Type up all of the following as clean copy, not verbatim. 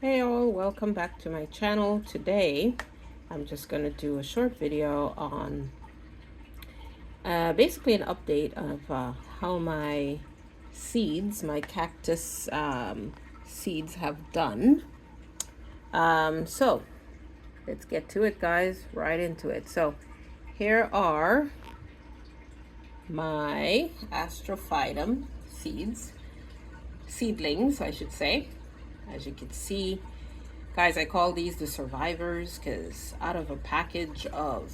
Hey all, welcome back to my channel. Today I'm just going to do a short video on basically an update of how my seeds, my cactus seeds have done. So let's get to it, guys, right into it. So here are my astrophytum seedlings, I should say. As you can see, guys, I call these the survivors because out of a package of,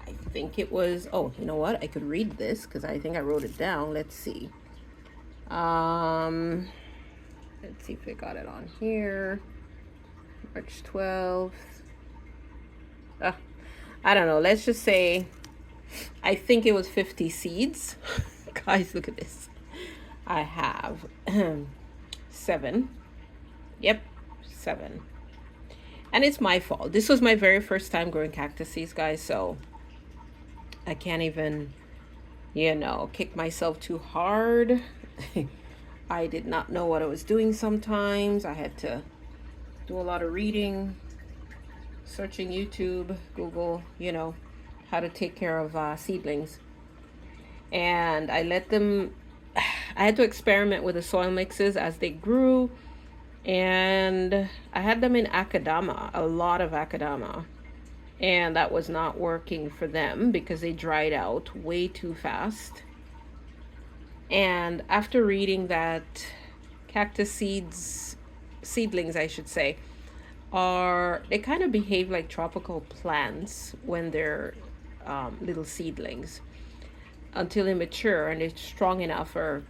I think it was, oh, you know what? I could read this because I think I wrote it down. Let's see. Let's see if I got it on here. March 12th. I don't know. Let's just say, I think it was 50 seeds. Guys, look at this. I have 7. Yep, 7. And it's my fault. This was my very first time growing cactus seeds, guys, so I can't even, kick myself too hard. I did not know what I was doing sometimes. I had to do a lot of reading, searching YouTube, Google, how to take care of seedlings. And I let them, I had to experiment with the soil mixes as they grew. And I had them in akadama, a lot of akadama, and that was not working for them because they dried out way too fast. And after reading that cactus seedlings, I should say, they kind of behave like tropical plants when they're little seedlings until they mature and they're strong enough or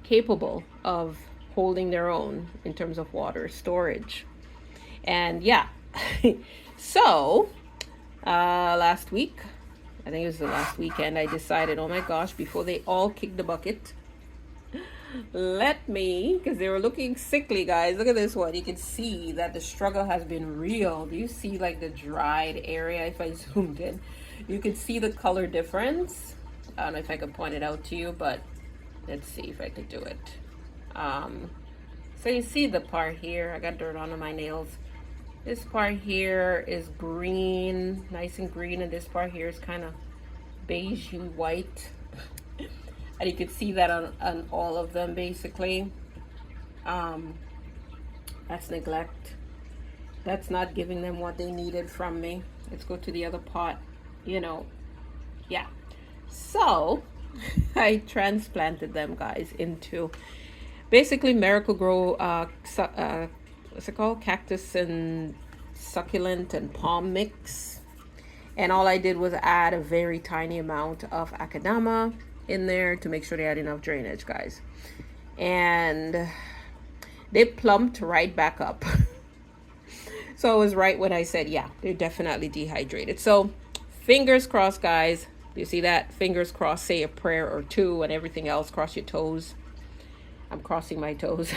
capable of holding their own in terms of water storage. And yeah, so last week, I think it was the last weekend, I decided, oh my gosh, before they all kicked the bucket, let me, because they were looking sickly, guys. Look at this one. You can see that the struggle has been real. Do you see like the dried area? If I zoomed in, you can see the color difference. I don't know if I could point it out to you, but let's see if I could do it. So you see the part here, I got dirt on my nails. This part here is green, nice and green, and this part here is kind of beigey white. And you can see that on all of them basically. That's neglect. That's not giving them what they needed from me. Let's go to the other pot, yeah. So I transplanted them, guys, into basically Miracle-Gro, what's it called? Cactus and succulent and palm mix. And all I did was add a very tiny amount of akadama in there to make sure they had enough drainage, guys. And they plumped right back up. So I was right when I said, yeah, they're definitely dehydrated. So fingers crossed, guys. You see that? Fingers crossed, say a prayer or two, and everything else, cross your toes. I'm crossing my toes.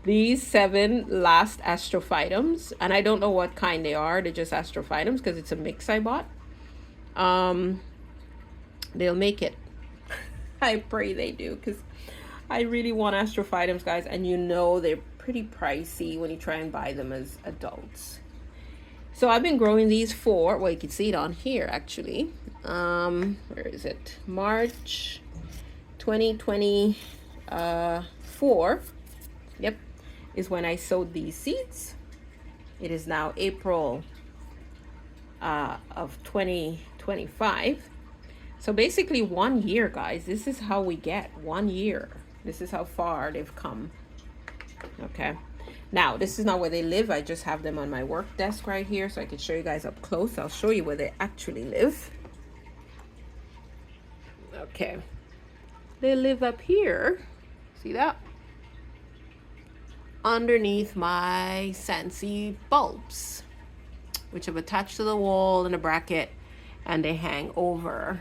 These 7 last astrophytums, and I don't know what kind they are. They're just astrophytums because it's a mix I bought. They'll make it. I pray they do, because I really want astrophytums, guys, and they're pretty pricey when you try and buy them as adults. So I've been growing these for, well, you can see it on here actually. Where is it? March 2024, yep, is when I sowed these seeds. It is now April of 2025. So basically 1 year, guys. This is how we get 1 year. This is how far they've come. Okay, now this is not where they live. I just have them on my work desk right here so I can show you guys up close. I'll show you where they actually live. Okay, they live up here. See that? Underneath my Scentsy bulbs, which have attached to the wall in a bracket, and they hang over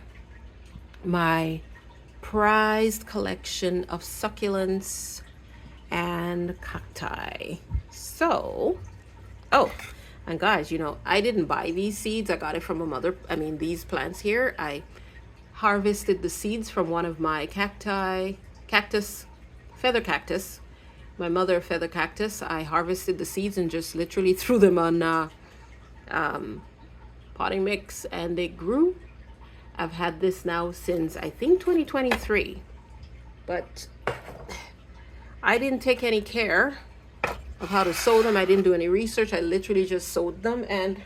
my prized collection of succulents and cacti. So, oh, and guys, I didn't buy these seeds. I got it from these plants here. I harvested the seeds from one of my cactus, feather cactus, my mother fed the cactus. I harvested the seeds and just literally threw them on potting mix, and they grew. I've had this now since I think 2023, but I didn't take any care of how to sow them. I didn't do any research. I literally just sowed them, and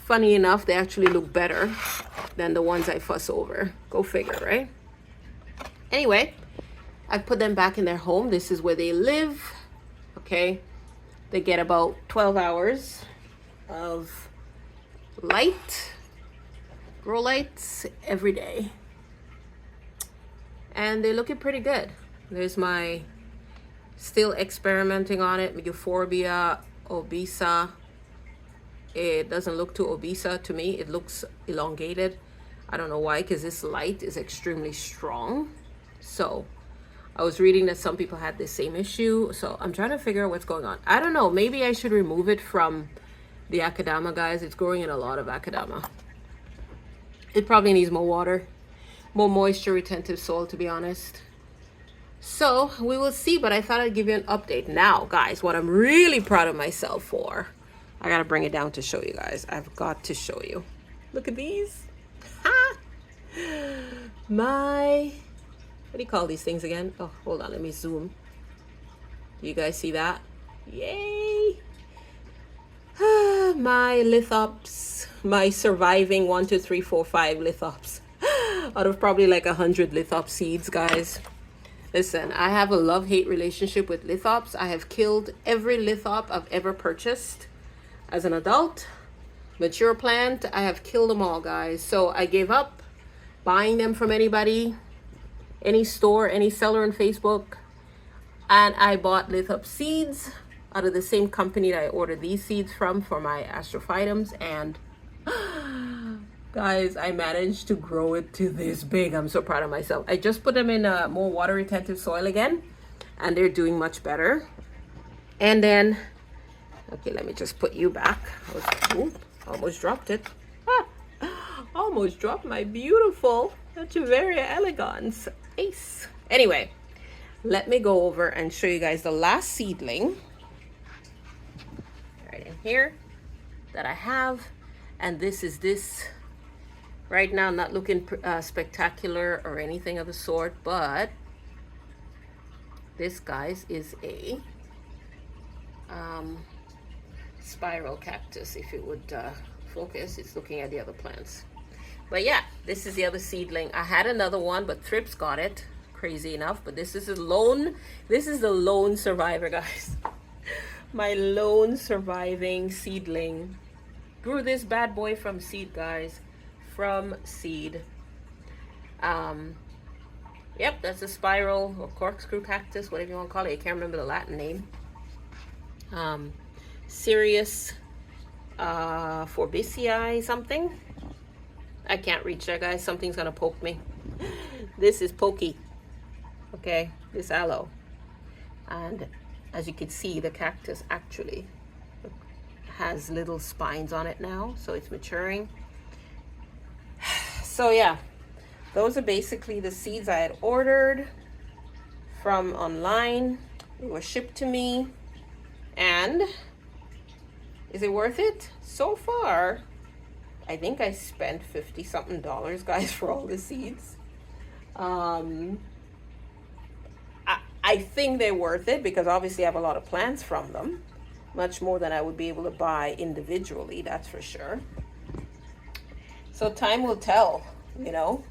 funny enough, they actually look better than the ones I fuss over. Go figure, right? Anyway, I put them back in their home. This is where they live. Okay, they get about 12 hours of light, grow lights every day, and they're looking pretty good. There's my, still experimenting on it, Euphorbia obesa. It doesn't look too obesa to me. It looks elongated. I don't know why, because this light is extremely strong. So I was reading that some people had the same issue, so I'm trying to figure out what's going on. I don't know, maybe I should remove it from the akadama, guys. It's growing in a lot of akadama. It probably needs more water, more moisture retentive soil, to be honest. So we will see, but I thought I'd give you an update. Now, guys, what I'm really proud of myself for, I gotta bring it down to show you guys. I've got to show you. Look at these. My, what do you call these things again? Oh, hold on, let me zoom. Do you guys see that? Yay! My lithops, my surviving 1, 2, 3, 4, 5 lithops out of probably like 100 lithop seeds, guys. Listen, I have a love-hate relationship with lithops. I have killed every lithop I've ever purchased as an adult. Mature plant, I have killed them all, guys. So I gave up buying them from anybody, any store, any seller on Facebook, and I bought lithop seeds out of the same company that I ordered these seeds from for my astrophytums, and guys, I managed to grow it to this big. I'm so proud of myself. I just put them in a more water retentive soil again, and they're doing much better. And then, okay, let me just put you back. Almost dropped it. Almost dropped my beautiful Echeveria elegans. Ace. Anyway, let me go over and show you guys the last seedling right in here that I have. And this is this. Right now, not looking spectacular or anything of the sort, but this, guys, is a spiral cactus. If it would focus, it's looking at the other plants. But yeah, this is the other seedling. I had another one, but thrips got it, crazy enough. But this is the lone survivor, guys. My lone surviving seedling. Grew this bad boy from seed, guys. From seed. Yep, that's a spiral or corkscrew cactus, whatever you want to call it. I can't remember the Latin name. Sirius Forbicii something. I can't reach there, guys. Something's gonna poke me. This is pokey. Okay, this aloe. And as you can see, the cactus actually has little spines on it now, so it's maturing. So yeah, those are basically the seeds I had ordered from online. They were shipped to me. And is it worth it? So far, I think I spent $50 something, guys, for all the seeds. I think they're worth it because obviously I have a lot of plants from them, much more than I would be able to buy individually, that's for sure. So time will tell, you know.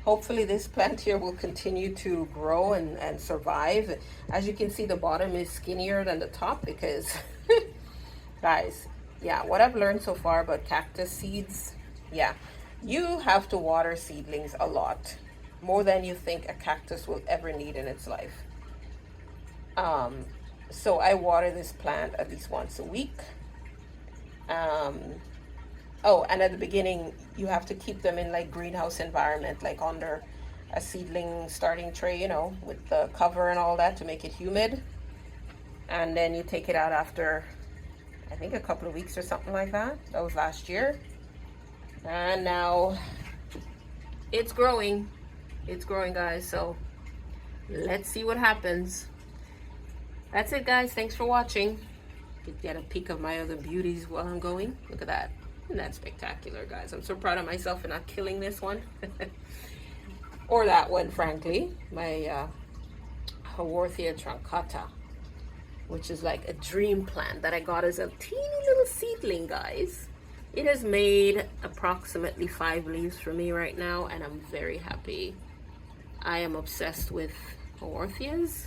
Hopefully this plant here will continue to grow and survive. As you can see, the bottom is skinnier than the top because, guys, yeah, what I've learned so far about cactus seeds, yeah, you have to water seedlings a lot, more than you think a cactus will ever need in its life. So I water this plant at least once a week. Oh, and at the beginning, you have to keep them in like greenhouse environment, like under a seedling starting tray, you know, with the cover and all that to make it humid. And then you take it out after, I think, a couple of weeks or something like that. That was last year. And now it's growing. It's growing, guys. So let's see what happens. That's it, guys. Thanks for watching. Get a peek of my other beauties while I'm going. Look at that. Isn't that spectacular, guys? I'm so proud of myself for not killing this one. Or that one, frankly. My Haworthia truncata, which is like a dream plant that I got as a teeny little seedling, guys. It has made approximately 5 leaves for me right now, and I'm very happy. I am obsessed with Haworthias.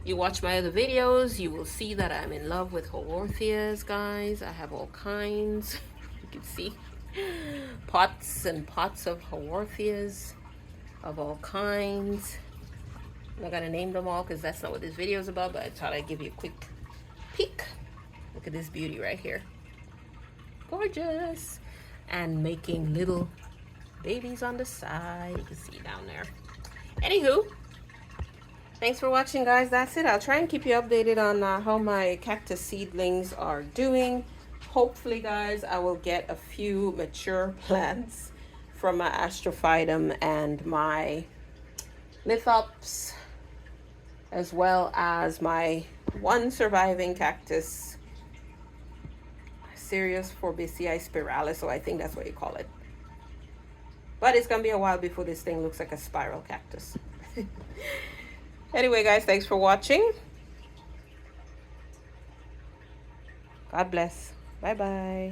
You watch my other videos, you will see that I'm in love with Haworthias, guys. I have all kinds. You can see pots and pots of Haworthias of all kinds. I'm not gonna name them all because that's not what this video is about, but I thought I'd give you a quick peek. Look at this beauty right here. Gorgeous. And making little babies on the side. You can see down there. Anywho, thanks for watching, guys. That's it. I'll try and keep you updated on how my cactus seedlings are doing. Hopefully, guys, I will get a few mature plants from my astrophytum and my lithops, as well as my one surviving cactus, Sirius Forbicii spiralis, so I think that's what you call it. But it's gonna be a while before this thing looks like a spiral cactus. Anyway, guys, thanks for watching. God bless. Bye-bye.